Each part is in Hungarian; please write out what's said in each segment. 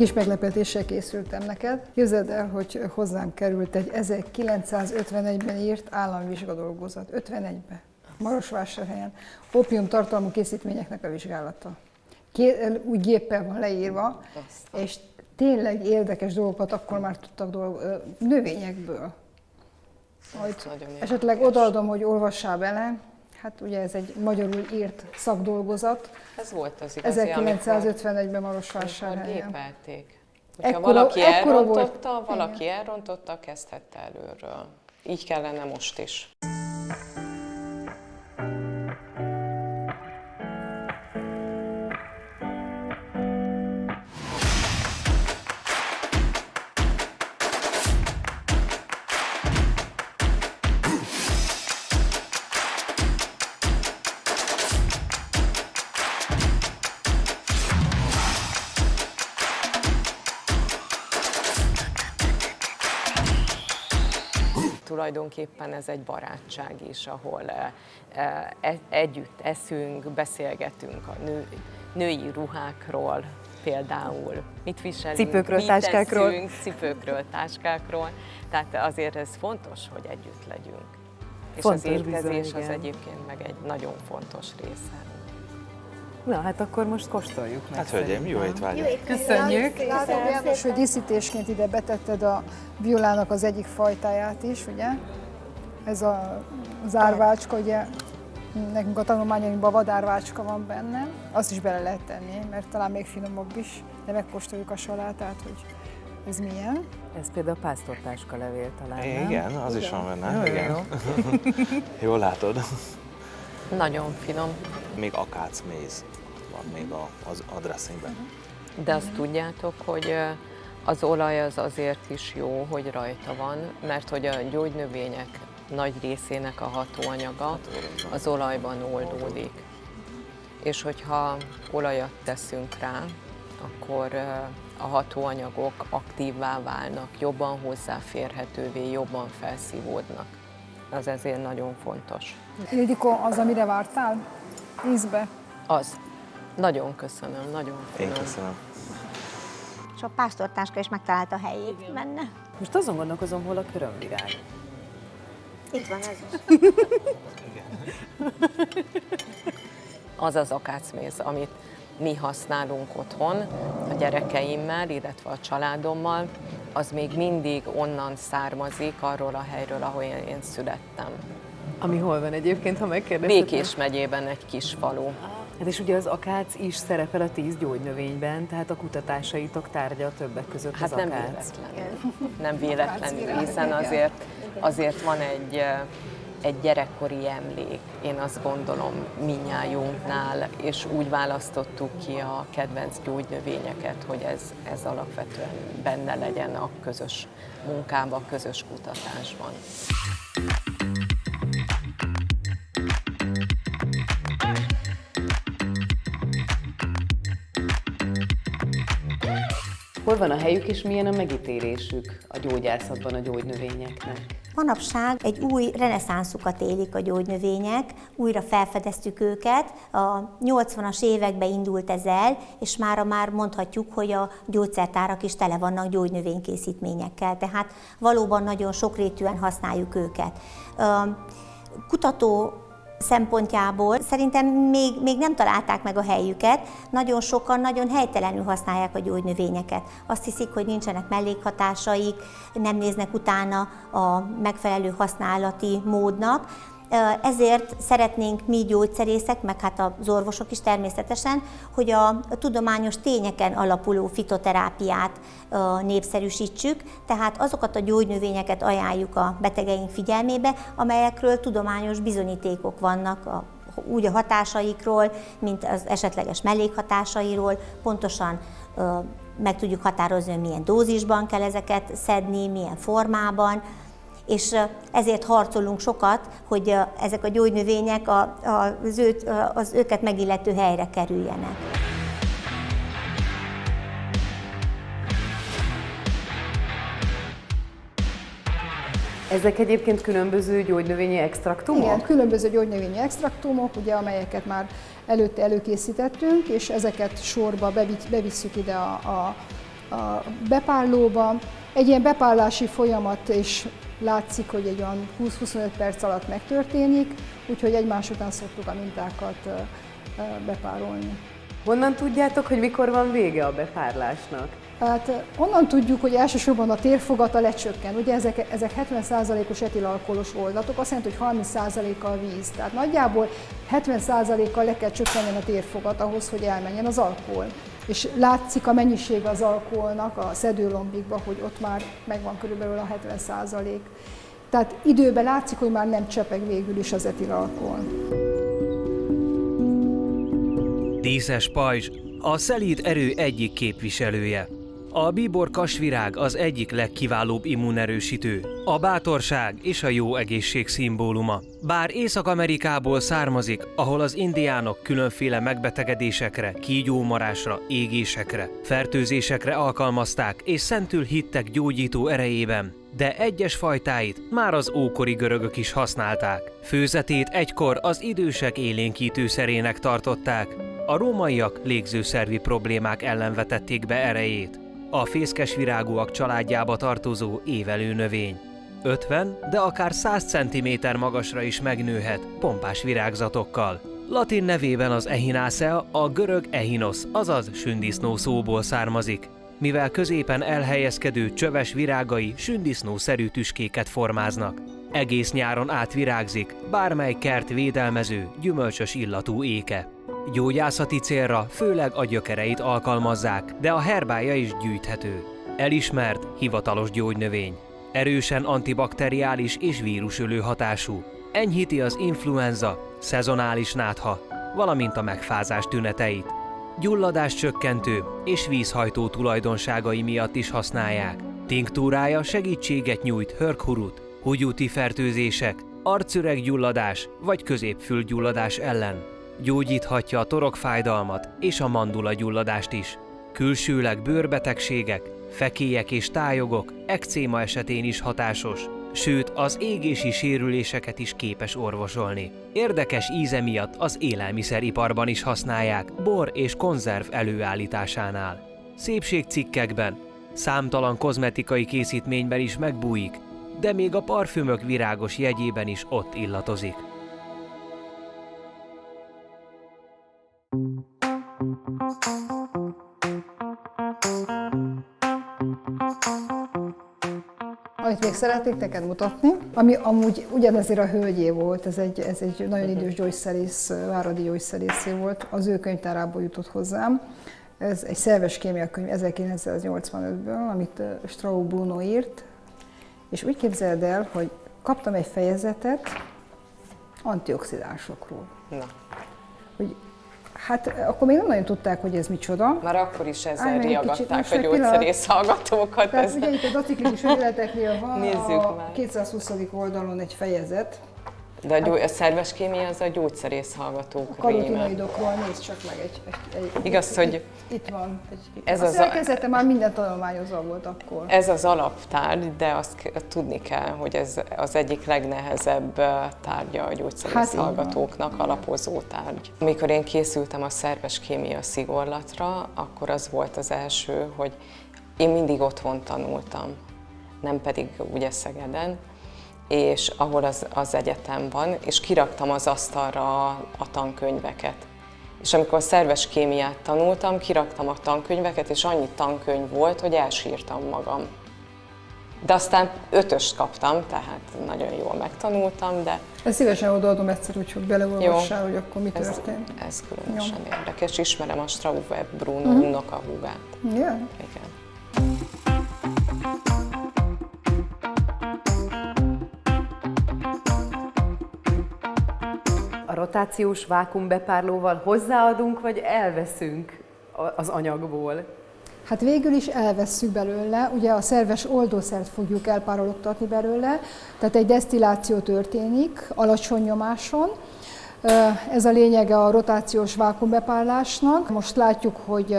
kis meglepetéssel készültem neked. Képzeld el, hogy hozzám került egy 1951-ben írt államvizsgadolgozat. 51-ben. Marosvásárhelyen. Opium tartalmú készítményeknek a vizsgálata. Úgy géppel van leírva, és tényleg érdekes dolgokat akkor már tudtak növényekből. Majd esetleg odaadom, hogy olvassál bele. Hát ugye ez egy magyarul írt szakdolgozat. Ez volt az igazi, 1951-ben Marosvásárhelyen. Gépelték. Ha valaki elrontotta, kezdhette előről. Így kellene most is. Tulajdonképpen ez egy barátság is, ahol együtt eszünk, beszélgetünk a női ruhákról például. Mit viselünk, cipőkről, táskákról. Cipőkről, táskákról. Tehát azért ez fontos, hogy együtt legyünk. És fontos, az étkezés bizony, az egyébként meg egy nagyon fontos része. Na, hát akkor most kóstoljuk meg. Hát hölgyeim, jó étvágyat! Köszönjük! Látom, János, hogy díszítésként ide betetted a violának az egyik fajtáját is, ugye? Ez az árvácska, ugye nekünk a tanulmányainkban vadárvácska van benne. Azt is bele lehet tenni, mert talán még finomabb is, de megkóstoljuk a salátát, hogy ez milyen. Ez például pásztortáska levél talán, nem? Igen, az is van benne. Jó, igen. jó. Jól látod. Nagyon finom. Még akácméz van még a dressingben. De azt tudjátok, hogy az olaj az azért is jó, hogy rajta van, mert hogy a gyógynövények nagy részének a hatóanyaga az olajban oldódik. És hogyha olajat teszünk rá, akkor a hatóanyagok aktívvá válnak, jobban hozzáférhetővé, jobban felszívódnak. Az ezért nagyon fontos. Ildikó, az, amire vártál? Ízbe? Az. Nagyon köszönöm, nagyon finom. Én köszönöm. És a pásztortáska is megtalálta a helyét benne. Most azon gondolkozom, hol a körömvirág. Itt van ez is. Az az akácméz, amit mi használunk otthon a gyerekeimmel, illetve a családommal, az még mindig onnan származik, arról a helyről, ahol én születtem. Ami hol van egyébként, ha megkérdezhetem? Békés megyében egy kis falu. Hát és ugye az akác is szerepel a 10 gyógynövényben, tehát a kutatásaitok tárgya többek között Hát az nem akác. véletlenül. Nem véletlenül, hiszen azért van egy gyerekkori emlék, én azt gondolom minnyájunknál, és úgy választottuk ki a kedvenc gyógynövényeket, hogy ez alapvetően benne legyen a közös munkában, a közös kutatásban. Hol van a helyük és milyen a megítélésük a gyógyászatban a gyógynövényeknek? Manapság egy új reneszánszukat élik a gyógynövények, újra felfedeztük őket. A 80-as években indult ez el, és mára már mondhatjuk, hogy a gyógyszertárak is tele vannak gyógynövénykészítményekkel, tehát valóban nagyon sokrétűen használjuk őket. Kutató szempontjából szerintem még nem találták meg a helyüket, nagyon sokan nagyon helytelenül használják a gyógynövényeket. Azt hiszik, hogy nincsenek mellékhatásaik, nem néznek utána a megfelelő használati módnak. Ezért szeretnénk mi gyógyszerészek, meg hát az orvosok is természetesen, hogy a tudományos tényeken alapuló fitoterápiát népszerűsítsük, tehát azokat a gyógynövényeket ajánljuk a betegeink figyelmébe, amelyekről tudományos bizonyítékok vannak, úgy a hatásaikról, mint az esetleges mellékhatásairól, pontosan meg tudjuk határozni, hogy milyen dózisban kell ezeket szedni, milyen formában, és ezért harcolunk sokat, hogy ezek a gyógynövények az őket megillető helyre kerüljenek. Ezek egyébként különböző gyógynövényi extraktumok? Igen, különböző gyógynövényi extraktumok, ugye, amelyeket már előtte előkészítettünk, és ezeket sorba bevisszük ide a a bepárlóba. Egy ilyen bepárlási folyamat is látszik, hogy egy olyan 20-25 perc alatt megtörténik, úgyhogy egymás után szoktuk a mintákat bepárolni. Honnan tudjátok, hogy mikor van vége a bepárlásnak? Hát onnan tudjuk, hogy elsősorban a térfogata lecsökken. Ugye ezek 70%-os etilalkoholos oldatok, azt jelenti, hogy 30%-a a víz. Tehát nagyjából 70%-kal le kell csökkenjen a térfogat ahhoz, hogy elmenjen az alkohol. És látszik a mennyisége az alkoholnak a szedőlombikban, hogy ott már megvan körülbelül a 70%. Tehát időben látszik, hogy már nem csepeg végül is az etilalkohol. Díszes pajzs a szelíd erő egyik képviselője. A bíbor kasvirág az egyik legkiválóbb immunerősítő, a bátorság és a jó egészség szimbóluma. Bár Észak-Amerikából származik, ahol az indiánok különféle megbetegedésekre, kígyómarásra, égésekre, fertőzésekre alkalmazták és szentül hittek gyógyító erejében, de egyes fajtáit már az ókori görögök is használták. Főzetét egykor az idősek élénkítőszerének tartották, a rómaiak légzőszervi problémák ellen vetették be erejét. A fészkesvirágúak családjába tartozó évelő növény. 50, de akár 100 cm magasra is megnőhet pompás virágzatokkal. Latin nevében az Echinacea a görög echinos, azaz sündisznó szóból származik, mivel középen elhelyezkedő csöves virágai sündisznószerű tüskéket formáznak. Egész nyáron átvirágzik, bármely kert védelmező, gyümölcsös illatú éke. Gyógyászati célra főleg a gyökereit alkalmazzák, de a herbája is gyűjthető. Elismert, hivatalos gyógynövény. Erősen antibakteriális és vírusölő hatású. Enyhíti az influenza, szezonális nátha, valamint a megfázás tüneteit. Gyulladás csökkentő és vízhajtó tulajdonságai miatt is használják. Tinktúrája segítséget nyújt hörghurut, húgyúti fertőzések, arcüreg-gyulladás vagy középfülgyulladás ellen. Gyógyíthatja a torokfájdalmat és a mandulagyulladást is. Külsőleg bőrbetegségek, fekélyek és tájogok, ekcéma esetén is hatásos, sőt az égési sérüléseket is képes orvosolni. Érdekes íze miatt az élelmiszeriparban is használják, bor és konzerv előállításánál. Szépségcikkekben, számtalan kozmetikai készítményben is megbújik, de még a parfümök virágos jegyében is ott illatozik. Amit még szeretnék neked mutatni, ami amúgy ugyanezért a hölgyé volt, ez egy nagyon idős gyógyszerész, váradi gyógyszerészé volt, az ő könyvtárából jutott hozzám. Ez egy szerves kémia könyv 1985-ből, amit Straub Bruno írt, és úgy képzeld el, hogy kaptam egy fejezetet antioxidánsokról. Na. Hogy, hát akkor még nem nagyon tudták, hogy ez micsoda. Már akkor is ezzel Állj meg egy kicsit, riagadták most a egy pillanat. gyógyszerész hallgatókat. Tehát ugye itt a aciklikus ügyleteknél van Nézzük a már. 220. oldalon egy fejezet. De a szerves kémia az a gyógyszerész hallgatók A réme. karotinoidokról nézd csak meg egy Igaz, hogy itt van. ez A az szerkezete már minden tanulmányozva volt akkor. Ez az alaptárgy, de azt tudni kell, hogy ez az egyik legnehezebb tárgya a gyógyszerész Hát így van. hallgatóknak, alapozó tárgy. Amikor én készültem a szerves kémia szigorlatra, akkor az volt az első, hogy én mindig otthon tanultam, nem pedig ugye Szegeden, és ahol az egyetem van, és kiraktam az asztalra a tankönyveket. És amikor szerves kémiát tanultam, kiraktam a tankönyveket, és annyi tankönyv volt, hogy elsírtam magam. De aztán 5-öst kaptam, tehát nagyon jól megtanultam, de Ezt szívesen odaadom egyszer, úgyhogy beleolvassál, hogy akkor mi történt. ez különösen érdekes. Ismerem a Straub Bruno unokahúgát. Yeah. Igen. A rotációs vákuumbepárlóval hozzáadunk, vagy elveszünk az anyagból? Hát végül is elvesszük belőle, ugye a szerves oldószert fogjuk elpárologtatni belőle, tehát egy desztilláció történik alacsony nyomáson. Ez a lényege a rotációs vákuumbepárlásnak. Most látjuk, hogy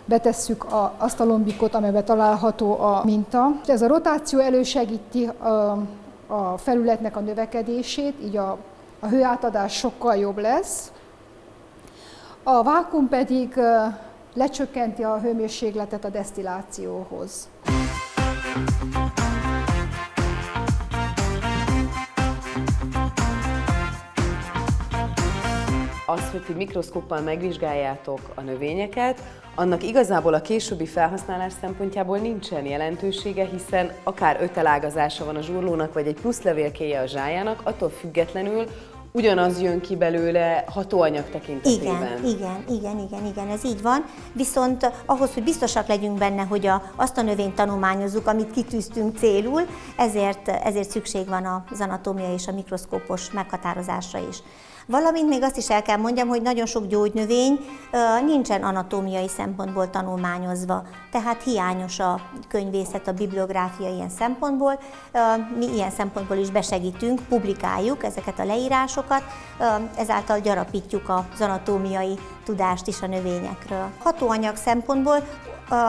betesszük azt a lombikot, amelyben található a minta. Ez a rotáció elősegíti a felületnek a növekedését, így a hőátadás sokkal jobb lesz. A vákuum pedig lecsökkenti a hőmérsékletet a desztillációhoz. Az, hogy ti mikroszkóppal megvizsgáljátok a növényeket, annak igazából a későbbi felhasználás szempontjából nincsen jelentősége, hiszen akár 5 elágazása van a zsurlónak, vagy egy plusz levélkéje a zsájának, attól függetlenül ugyanaz jön ki belőle hatóanyag tekintetében. Igen, ez így van. Viszont ahhoz, hogy biztosak legyünk benne, hogy azt a növényt tanulmányozzuk, amit kitűztünk célul, ezért szükség van az anatómia és a mikroszkópos meghatározásra is. Valamint még azt is el kell mondjam, hogy nagyon sok gyógynövény nincsen anatómiai szempontból tanulmányozva, tehát hiányos a könyvészet, a bibliográfia ilyen szempontból. Mi ilyen szempontból is besegítünk, publikáljuk ezeket a leírásokat, ezáltal gyarapítjuk az anatómiai tudást is a növényekről. Hatóanyag szempontból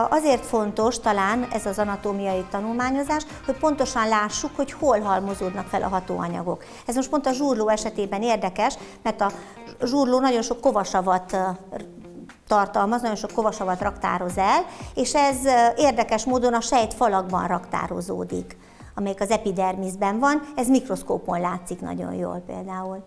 azért fontos talán ez az anatómiai tanulmányozás, hogy pontosan lássuk, hogy hol halmozódnak fel a hatóanyagok. Ez most pont a zsurló esetében érdekes, mert a zsurló nagyon sok kovasavat tartalmaz, nagyon sok kovasavat raktároz el, és ez érdekes módon a sejtfalakban raktározódik, amelyik az epidermiszben van, ez mikroszkópon látszik nagyon jól például.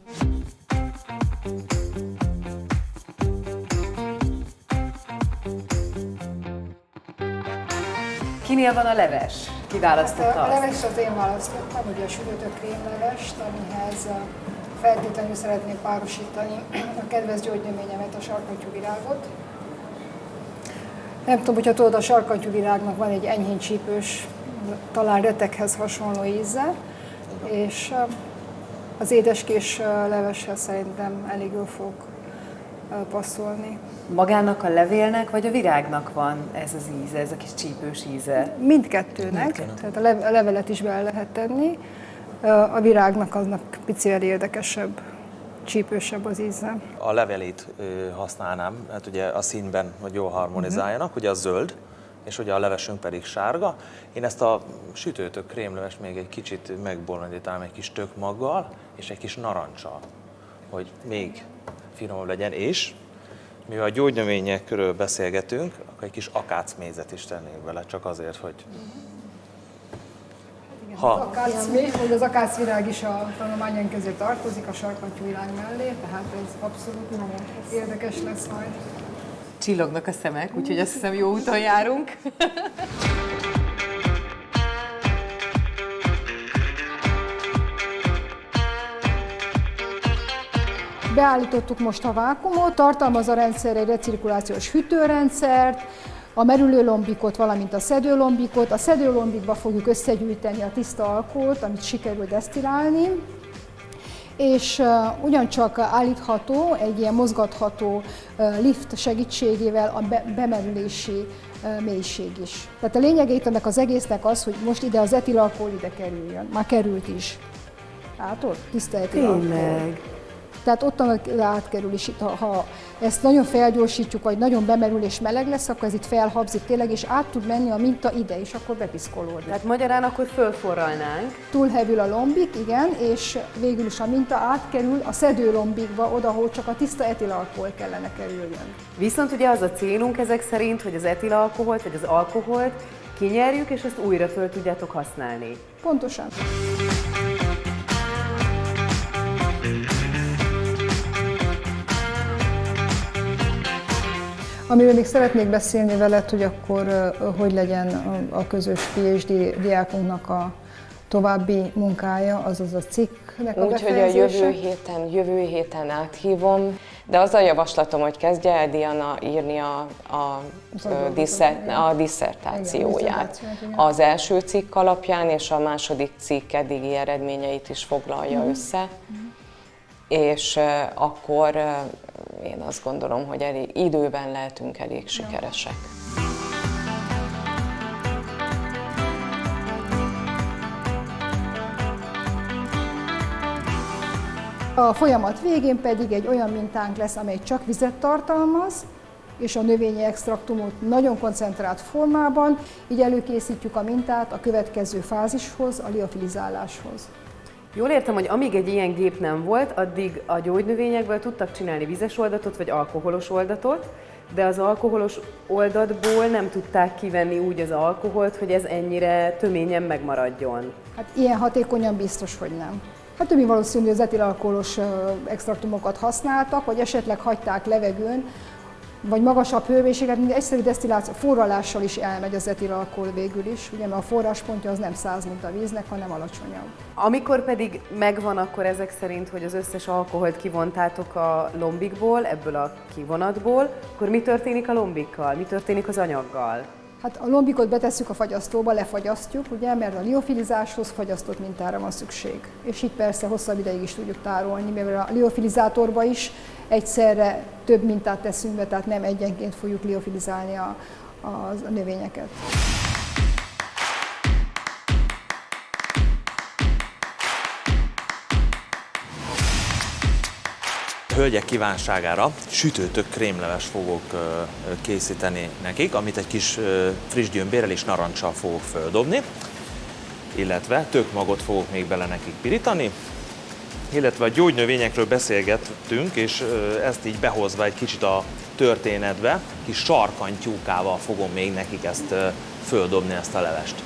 Kinél van a leves? Ki választotta A azt? levest az én választottam, ugye a sütött krémlevest, amihez feltétlenül szeretném párosítani a kedvenc gyógynövényemet, a sarkantyúvirágot. Nem tudom, hogyha tudod, a sarkantyúvirágnak van egy enyhén csípős, talán retekhez hasonló íze, és az édeskés leveshez szerintem elég jól fog passzolni. Magának a levélnek vagy a virágnak van ez az íze, ez a kis csípős íze? Mindkettőnek, tehát a levelet is bele lehet tenni, a virágnak aznak picivel érdekesebb, csípősebb az íze. A levelét használnám, hát ugye a színben, hogy jól harmonizáljanak, ugye a zöld, és ugye a levesünk pedig sárga. Én ezt a sütőtök krémlevest még egy kicsit megbolondítálom egy kis tökmaggal és egy kis narancsal, hogy még finomabb legyen, és mivel a gyógynövényekről beszélgetünk, akkor egy kis akácmézet is tennék bele, csak azért, hogy... Az akácvirág is a tanulmányaink közé tartozik, a sarkantyúvirág mellé, tehát ez abszolút nagyon érdekes lesz majd. Csillognak a szemek, úgyhogy azt hiszem jó úton járunk. Beállítottuk most a vákuumot, tartalmaz a rendszer egy recirkulációs hűtőrendszert, a merülőlombikot, valamint a szedőlombikot. A szedőlombikba fogjuk összegyűjteni a tiszta alkoholt, amit sikerül desztillálni, és ugyancsak állítható egy ilyen mozgatható lift segítségével a bemerülési mélység is. Tehát a lényege itt ennek az egésznek az, hogy most ide az etilalkohol ide kerüljön. Már került is. Látod? Tiszta etilalkohol. Tényleg. Tehát ott átkerül, és itt, ha ezt nagyon felgyorsítjuk, vagy nagyon bemerül és meleg lesz, akkor ez itt felhabzik tényleg, és át tud menni a minta ide, és akkor bepiszkolódik. Tehát magyarán akkor fölforralnánk. Túlhevül a lombik, igen, és végül is a minta átkerül a szedőlombikba, oda, ahol csak a tiszta etilalkohol kellene kerüljön. Viszont ugye az a célunk ezek szerint, hogy az etilalkoholt vagy az alkoholt kinyerjük, és ezt újra föl tudjátok használni. Pontosan. Amiről még szeretnék beszélni veled, hogy akkor hogy legyen a közös PhD diákunknak a további munkája, azaz a cikknek a befejezése. Úgyhogy a jövő héten áthívom, de az a javaslatom, hogy kezdje el Diana írni a disszertációját. Az első cikk alapján, és a második cikk eddigi eredményeit is foglalja össze. És akkor én azt gondolom, hogy elég időben lehetünk elég sikeresek. A folyamat végén pedig egy olyan mintánk lesz, amely csak vizet tartalmaz, és a növényi extraktumot nagyon koncentrált formában, így előkészítjük a mintát a következő fázishoz, a liofilizáláshoz. Jól értem, hogy amíg egy ilyen gép nem volt, addig a gyógynövényekből tudtak csinálni vizes oldatot vagy alkoholos oldatot, de az alkoholos oldatból nem tudták kivenni úgy az alkoholt, hogy ez ennyire töményen megmaradjon. Hát ilyen hatékonyan biztos, hogy nem. Hát többi valószínű, hogy az etilalkoholos extraktumokat használtak, vagy esetleg hagyták levegőn, vagy magasabb hőmérséklet, mint egyszerű desztilláció, forralással is elmegy az etilalkohol végül is, ugye, mert a forráspontja az nem 100, mint a víznek, hanem alacsonyabb. Amikor pedig megvan akkor ezek szerint, hogy az összes alkoholt kivontátok a lombikból, ebből a kivonatból, akkor mi történik a lombikkal? Mi történik az anyaggal? Hát a lombikot betesszük a fagyasztóba, lefagyasztjuk, ugye, mert a liofilizáshoz fagyasztott mintára van szükség. És itt persze hosszabb ideig is tudjuk tárolni, mivel a liofilizátorba is egyszerre több mintát teszünk be, tehát nem egyenként fogjuk liofilizálni a növényeket. Hölgyek kívánságára sütőtök krémleves fogok készíteni nekik, amit egy kis friss gyömbérrel és narancsal fogok földobni, illetve tökmagot fogok még bele nekik pirítani, illetve a gyógynövényekről beszélgettünk, és ezt így behozva egy kicsit a történetbe, kis sarkantyúkával fogom még nekik ezt földobni, ezt a levest.